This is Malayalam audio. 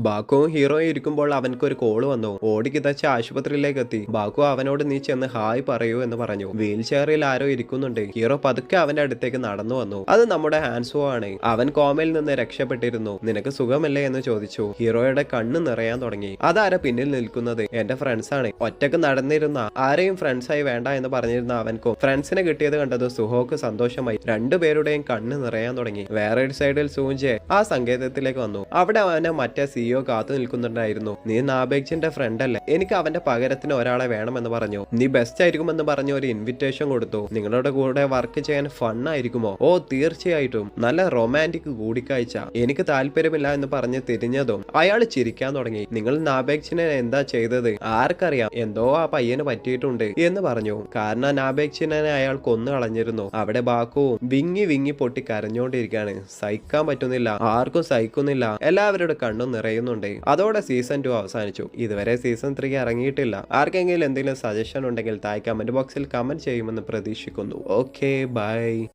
ബാക്കുവും ഹീറോയും ഇരിക്കുമ്പോൾ അവനക്കൊരു കോള് വന്നു. ഓടിക്കിതച്ച് ആശുപത്രിയിലേക്ക് എത്തി. ബാക്കു അവനോട് നീ ചെന്ന് ഹായ് പറയൂ എന്ന് പറഞ്ഞു. വീൽ ചെയറിൽ ആരോ ഇരിക്കുന്നുണ്ട്. ഹീറോ പതുക്കെ അവന്റെ അടുത്തേക്ക് നടന്നു വന്നു. അത് നമ്മുടെ ഹാൻസോ ആണ്. അവൻ കോമയിൽ നിന്ന് രക്ഷപ്പെട്ടിരുന്നു. നിനക്ക് സുഖമല്ലേ എന്ന് ചോദിച്ചു. ഹീറോയുടെ കണ്ണ് നിറയാൻ തുടങ്ങി. അതാരാ പിന്നിൽ നിൽക്കുന്നത്? എന്റെ ഫ്രണ്ട്സ് ആണ്. ഒറ്റക്ക് നടന്നിരുന്ന ആരെയും ഫ്രണ്ട്സായി വേണ്ട എന്ന് പറഞ്ഞിരുന്ന അവൻക്കും ഫ്രണ്ട്സിനെ കിട്ടിയത് കണ്ടത് സുഹോക്ക് സന്തോഷമായി. രണ്ടുപേരുടെയും കണ്ണ് നിറയാൻ തുടങ്ങി. വേറൊരു സൈഡിൽ സൂഞ്ചെ ആ സങ്കേതത്തിലേക്ക് വന്നു. അവിടെ അവനെ മറ്റേ സിഇഒ കാത്തു നിൽക്കുന്നുണ്ടായിരുന്നു. നീ നാബേക്സിന്റെ ഫ്രണ്ട് അല്ലേ? എനിക്ക് അവന്റെ പകരത്തിന് ഒരാളെ വേണമെന്ന് പറഞ്ഞു. നീ ബെസ്റ്റ് ആയിരിക്കുമെന്ന് പറഞ്ഞ് ഒരു ഇൻവിറ്റേഷൻ കൊടുത്തു. നിങ്ങളുടെ കൂടെ വർക്ക് ചെയ്യാൻ ഫൺ ആയിരിക്കുമോ? ഓ തീർച്ചയായിട്ടും, നല്ല റൊമാൻറ്റിക് കൂടിക്കാഴ്ച. എനിക്ക് താല്പര്യമില്ല എന്ന് പറഞ്ഞ് തിരിഞ്ഞതും അയാൾ ചിരിക്കാൻ തുടങ്ങി. നിങ്ങൾ നാബേക്സിനെ എന്താ ചെയ്തത്? ആർക്കറിയാം, എന്തോ ആ പയ്യന് പറ്റിയിട്ടുണ്ട് എന്ന് പറഞ്ഞു. കാരണം നാബേക്സിനെ അയാൾ കൊന്നു കളഞ്ഞിരുന്നു. അവിടെ ബാക്കുവും വിങ്ങി വിങ്ങി പൊട്ടി കരഞ്ഞോണ്ടിരിക്കുകയാണ്. സഹിക്കാൻ പറ്റുന്നില്ല, ആർക്കും സഹിക്കുന്നില്ല. എല്ലാവരുടെ കണ്ണും നിറയുന്നുണ്ട്. അതോടെ സീസൺ 2 അവസാനിച്ചു. ഇതുവരെ സീസൺ 3 ഇറങ്ങിയിട്ടില്ല. ആർക്കെങ്കിലും എന്തെങ്കിലും സജഷൻ ഉണ്ടെങ്കിൽ താഴെ കമന്റ് ബോക്സിൽ കമന്റ് ചെയ്യുമെന്ന് പ്രതീക്ഷിക്കുന്നു. Okay, by.